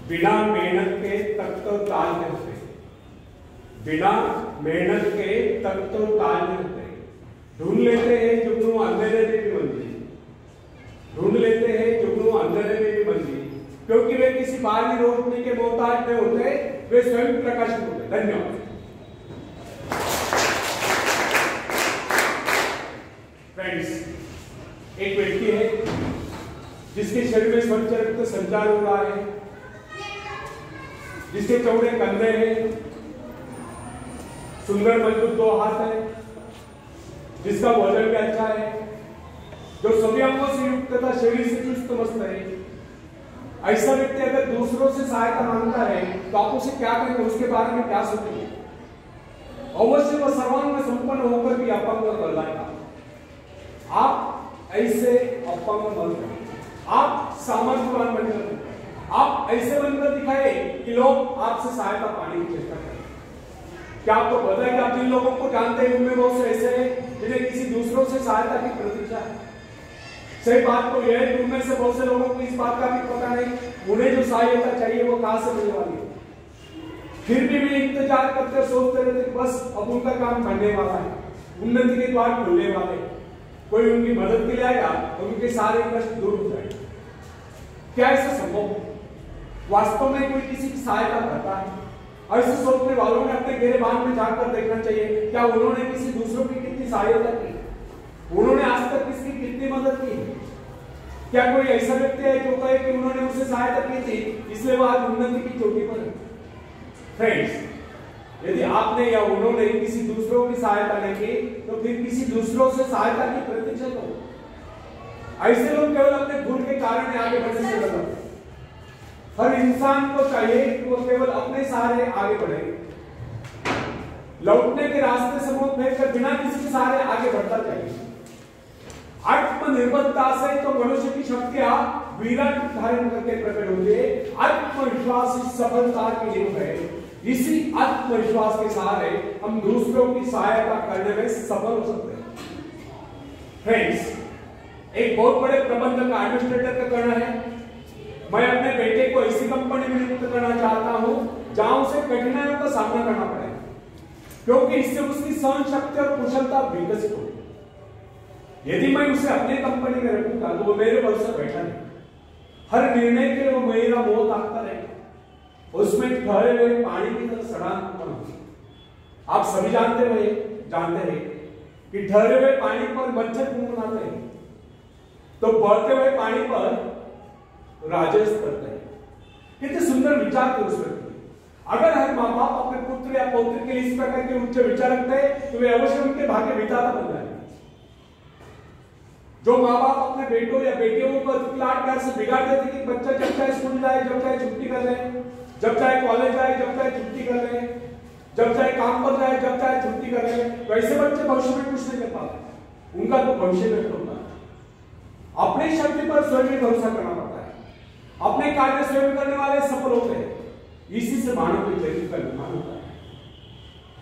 बिना मेहनत के तक तो ताल नहीं होते, बिना मेहनत के तक तो ताल नहीं होते। ढूंढ लेते हैं जुगनू अंधेरे में भी मंजिल, ढूंढ लेते हैं जुगनू अंधेरे में भी मंजिल, क्योंकि वे किसी बाहरी रोशनी के मोहताज नहीं होते, वे स्वयं प्रकाशित होते। धन्यवाद। फ्रेंड्स, एक व्यक्ति है जिसके शरीर में स्वच्छ रक्त संचार हो रहा है, जिसके चौड़े कंधे हैं, सुंदर मजबूत 2 हाथ है, जिसका वजन भी अच्छा है, जो सभी अंगों से युक्त तथा शरीर से चुस्त मस्त है। ऐसा व्यक्ति अगर दूसरों से सहायता मांगता है तो आप उसे क्या करेंगे, उसके बारे में क्या सोचेंगे? अवश्य वह सर्वांग संपन्न होकर भी अपंग बन जाएगा। आप ऐसे अपंग बन, आप सामर्थ्यवान बनकर, आप ऐसे बनकर दिखाए कि लोग आपसे सहायता पाने की चेष्टा करें। क्या आपको पता है कि आप जिन लोगों को जानते हैं उनमें बहुत से ऐसे हैं जिन्हें किसी दूसरों से सहायता की प्रतीक्षा है? सही बात तो यह है कि उनमें से बहुत से लोगों को इस बात का भी पता नहीं उन्हें जो सहायता चाहिए वो कहां से मिलने वाली है। फिर भी वे इंतजार करते सोचते रहते बस अब उनका काम बनने वाला है, उन्नति के द्वार खुलने वाले, कोई उनकी मदद के लिए आएगा तो उनके सारे कष्ट दूर हो जाएंगे। क्या ऐसा संभव है? वास्तव में कोई किसी की सहायता करता है? ऐसे सोचने वालों ने अपने गहरे बांध में जाकर देखना चाहिए, क्या उन्होंने किसी दूसरों की कितनी सहायता की, उन्होंने आज तक किसकी कितनी मदद की? क्या कोई ऐसा व्यक्ति है जो कहे कि उन्होंने उसे सहायता की थी इसलिए वह आज उन्नति की चोटी पर है? फ्रेंड्स, यदि आपने या उन्होंने किसी दूसरों की सहायता नहीं की तो फिर किसी दूसरों से सहायता की प्रतीक्षा करो। ऐसे लोग केवल अपने भूल के कारण आगे बढ़ने से डरते। हर इंसान को चाहिए कि वो केवल अपने सहारे आगे बढ़े, लौटने के रास्ते से मुंह फेंककर बिना किसी के सहारे आगे बढ़ता चाहिए। आत्मनिर्भरता से तो मनुष्य की शक्तियां विराट धारण करके प्रकट होती है। आत्मविश्वास इस सफलता की नींव है। इसी आत्मविश्वास के सहारे हम दूसरों की सहायता करने में सफल हो सकते हैं। फ्रेंड्स, एक बहुत बड़े प्रबंधक का एडमिनिस्ट्रेटर का कहना है, मैं अपने बेटे को ऐसी कंपनी में नियुक्त करना चाहता हूं जहां उसे कठिनाइयों का सामना करना पड़े, क्योंकि इससे उसकी सहन शक्ति और कुशलता विकसित होगी। यदि मैं उसे अपने कंपनी में रखूंगा तो वो मेरे बल से बैठा नहीं, हर निर्णय के लिए वो मेरा मोह ताकता रहेगा, उसमें ठहरे हुए पानी की तरह सड़ान। आप सभी जानते हैं कि ठहरे हुए पानी पर मच्छर घूमते हैं तो बढ़ते हुए पानी पर राजेश करते हैं। कितने सुंदर विचार थे उस व्यक्ति। अगर हर माँ बाप अपने पुत्र या पौत्र के लिए इस प्रकार के उच्च विचार रखते हैं तो वे अवश्य उनके भाग्य विधाता बन जाएंगे। जो माँ बाप अपने बेटों या बेटियों को लाड प्यार से बिगाड़ देते कि बच्चा जब चाहे स्कूल जाए, जब चाहे छुट्टी कर ले, जब चाहे कॉलेज जाए, जब चाहे छुट्टी कर ले, जब चाहे काम पर जाए, जब चाहे छुट्टी कर ले, तो ऐसे बच्चे भविष्य में कुछ नहीं कर पाते, उनका तो भविष्य नष्ट होता है। अपनी शक्ति पर स्वयं ही भरोसा करना पड़ता है, अपने कार्य स्वयं करने वाले सफल होते हैं। इसी से मानव की जगह का निर्माण होता है।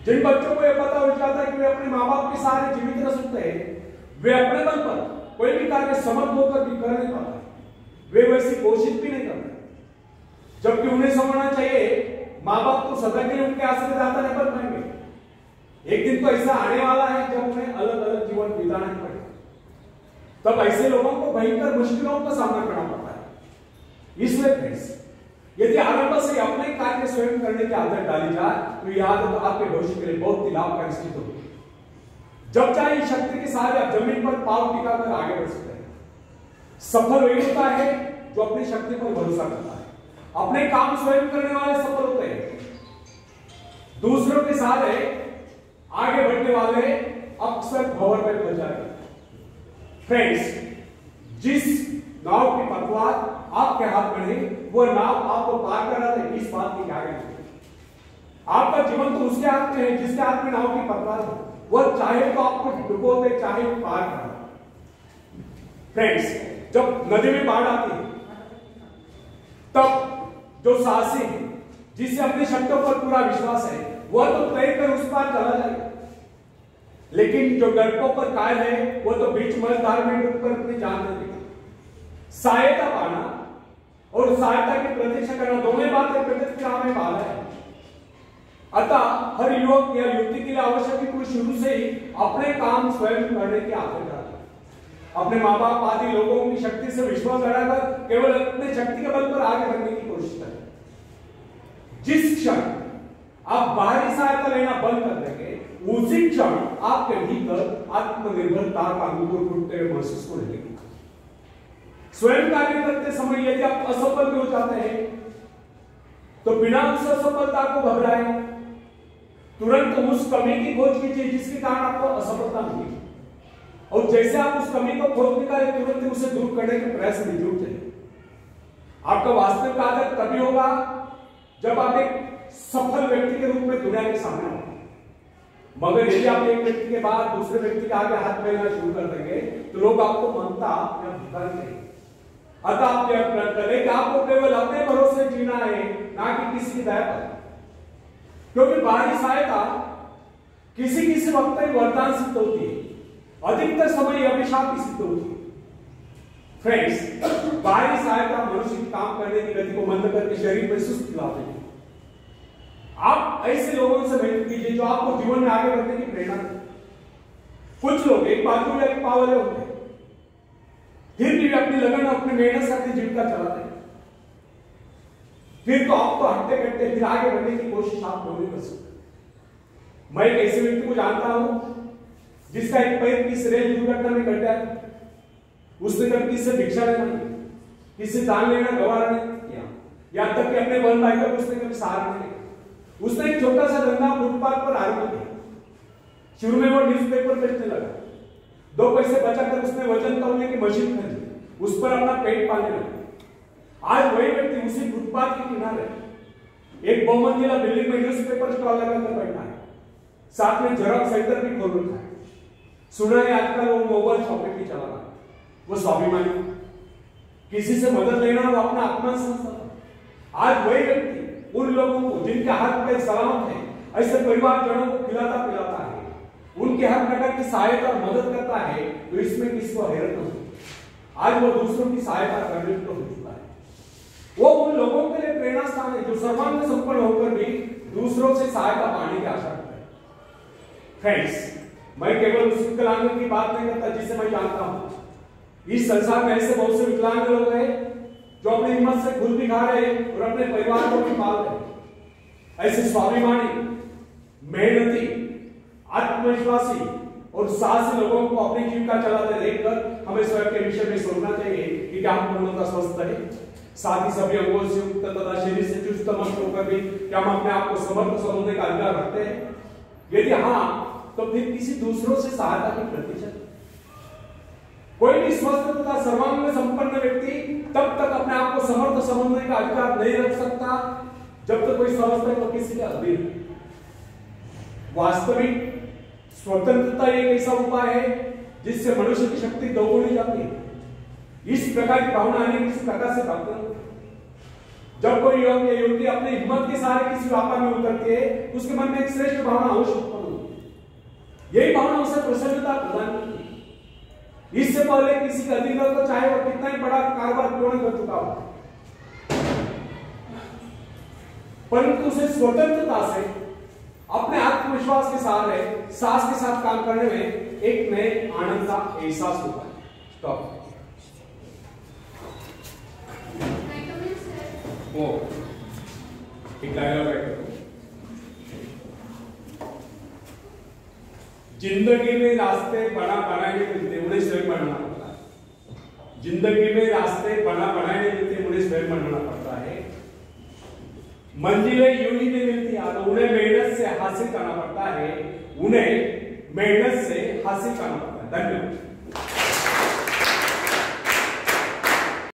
जिन बच्चों को यह पता हो जाता है कि वे अपने माँ बाप के सहारे जीवित रह सकते हैं, वे अपने बल पर कोई भी कार्य समर्थ होकर भी कर नहीं पाते, वे वैसी कोशिश भी नहीं करते। जबकि उन्हें समझना चाहिए माँ बाप तो सदा के लिए उनके आश्रयदाता नहीं बन पाएंगे। एक दिन तो ऐसा आने वाला है जब उन्हें अलग अलग जीवन बिताना पड़ेगा। तब ऐसे लोगों को भयंकर मुश्किलों का सामना करना पड़ता है। इसलिए फ्रेंड्स, यदि आरंभ से अपने कार्य स्वयं करने की आदत डाली जाए तो यह आदत आपके भविष्य के लिए बहुत ही लाभकारी सिद्ध होगी। जब चाहे शक्ति के सहारे आप जमीन पर पांव टिकाकर आगे बढ़ सकते हैं। सफल वही होता है जो अपनी शक्ति पर भरोसा करता है, अपने काम स्वयं करने वाले सफल होते हैं। दूसरों के सहारे आगे बढ़ने वाले अक्सर भंवर में फंस जाते हैं। फ्रेंड्स, जिस नाव की पतवार आपके हाथ में नहीं, वो नाव आपको पार कर रहा है, इस बात की क्या गारंटी? आपका जीवन तो उसके हाथ में है जिसके हाथ में नाव की पतवार है। वह चाहे तो आपको डुबो दे, चाहे पार कर। फ्रेंड्स, जब नदी में बाढ़ आती है तब जो साहसी जिसे अपनी शक्तियों पर पूरा विश्वास है वह तो तैरकर उस पार चला जाएगा, लेकिन जो डरपोक पर कायल है वह तो बीच मझधार में डूबकर अपनी जान दे देगा। सहायता पाना और सहायता की प्रतीक्षा करना दोनों बात बात है, प्रगति की राह में बाधा है। अतः हर युवक या युवती के लिए आवश्यक है कोई शुरू से ही अपने काम स्वयं करने की आदत डाले, अपने माँ बाप आदि लोगों की शक्ति से विश्वास बढ़ाकर केवल अपने शक्ति के बल पर आगे बढ़ने की कोशिश करें। जिस क्षण आप बाहरी सहायता लेना बंद कर देंगे, उसी क्षण आपके भीतर आत्मनिर्भरता का अंकुर फूटते हुए महसूस होने लगेगा। स्वयं कार्य करते समय यदि आप असफल भी हो जाते हैं तो बिना उस असफलता को घबराए, तुरंत उस कमी की खोज कीजिए जिसके कारण आपको असफलता मिली, और जैसे आप उस कमी को खोज निकाले तुरंत उसे दूर करने के प्रयास में जुट जाइए। आपका वास्तविक आदत तभी होगा जब आप एक सफल व्यक्ति के रूप में दुनिया के सामने आओगे। मगर यदि आप एक व्यक्ति के बाद दूसरे व्यक्ति के आगे हाथ फैलाना शुरू कर देंगे तो लोग आपको मानता या भिखारी कहेंगे। अतः आप यह प्रण करें कि आपको केवल अपने भरोसे जीना है, ना कि किसी की दया पर, क्योंकि बाहरी सहायता किसी किसी वक्त वरदान सिद्ध होती है, अधिकतर समय अभिशाप सिद्ध होती है। फ्रेंड्स, बाहरी सहायता मनुष्य की काम करने की गति को मंद करके शरीर में सुस्त ला देती है। आप ऐसे लोगों से मिलकर कीजिए जो आपको जीवन में आगे बढ़ने की प्रेरणा दें। कुछ लोग एक बाजू या एक पाव वाले होते हैं, फिर भी अपनी लगन और अपनी मेहनत से अपनी जीविका चलाते हैं, फिर तो आप तो हटते कटते फिर आगे बढ़ने की कोशिश आप लोग नहीं कर सकते। मैं एक ऐसे व्यक्ति को जानता हूं जिसका एक पैर किसी रेल दुर्घटना में कट गया। उसने कभी किसी से भिक्षा लेना नहीं, किसी से दान लेना गवारा नहीं किया, यहां तक कि अपने बहन भाई को उसने कभी सहारा नहीं लिया। उसने एक छोटा सा धंधा फुटपाथ पर आरंभ किया। शुरू में वो न्यूज़पेपर बेचने लगा, 2 पैसे बचाकर उसने वजन तौलने की मशीन खरीदी, उस पर अपना पेट पालने लगा। आज वही व्यक्ति उसी फुटपाथ के किनारे एक बहुमंजिला बिल्डिंग में न्यूज़पेपर स्टॉल लगाकर बैठा है, साथ में जेरॉक्स सेंटर भी खोल रखा है। सुना है आजकल वो मोबाइल शॉपिंग भी चला रहा है। वो स्वाभिमानी, किसी से मदद लेना वो अपना आत्मा समझता था। आज वही व्यक्ति उन लोगों को जिनके हाथ पैर सलामत है, ऐसे परिवारजनों को खिलाता पिलाता है, उनके हर प्रकार की सहायता और मदद करता है, तो इसमें किसी को हैरत नहीं होती। आज वो दूसरों की सहायता करने को हो चुका है। वो उन लोगों के लिए प्रेरणा स्थान है जो सर्वांग संपन्न होकर भी दूसरों से सहायता पाने की आशा करते हैं। फ्रेंड्स, मैं केवल उस विकलांग की बात नहीं करता जिसे मैं जानता हूं। इस संसार में ऐसे बहुत से विकलांग लोग हैं जो अपनी हिम्मत से खुद भी खा रहे हैं और अपने परिवार को भी पाल रहे हैं। ऐसे स्वाभिमानी, मेहनती, आत्मविश्वासी और साहसी लोगों को अपनी जीविका चलाते देखकर हमें स्वयं के विषय में सोचना चाहिए कि क्या हम पूर्णतः स्वस्थ है, साथ ही सभी अंगों से युक्त तथा शरीर से चुस्त मस्त होकर भी क्या हम अपने आप को समर्थ समझने का अधिकार रखते हैं? यदि हाँ, तो फिर किसी दूसरों से सहायता की प्रतीक्षा। कोई भी स्वस्थ तथा सर्वांग संपन्न व्यक्ति तब तक अपने आप को समर्थ समझने का अधिकार नहीं रख सकता जब तक कोई समझता है तो किसी के अधीन। वास्तविक स्वतंत्रता एक ऐसा उपाय है जिससे मनुष्य की शक्ति दोगुनी जाती है। इस प्रकार की भावना आने किसी प्रकार से प्राप्त नहीं होती। जब कोई युवक या युवती अपनी हिम्मत के सहारे किसी व्यापार में उतरती है, उसके मन में एक श्रेष्ठ भावना अवश्य उत्पन्न होती है। यही भावना उसे प्रसन्नता प्रदान करती है। इससे पहले किसी का अधिकार तो चाहे वो कितना ही बड़ा कारोबार क्यों नहीं कर चुका हो, परंतु उसे स्वतंत्रता से अपने आत्मविश्वास के सहारे साहस के साथ काम करने में एक नए आनंद का एहसास होता है। स्टॉप। वो एक डायलॉग है, जिंदगी में रास्ते बनाने मिलते उन्हें स्वयं बनाना पड़ता है। जिंदगी में रास्ते बनाने मिलते उन्हें स्वयं बनाना पड़ता है। मंजिलें यूं ही नहीं मिलती, उन्हें मेहनत से हासिल करना पड़ता है। उन्हें मेहनत से हासिल करना पड़ता है। धन्यवाद।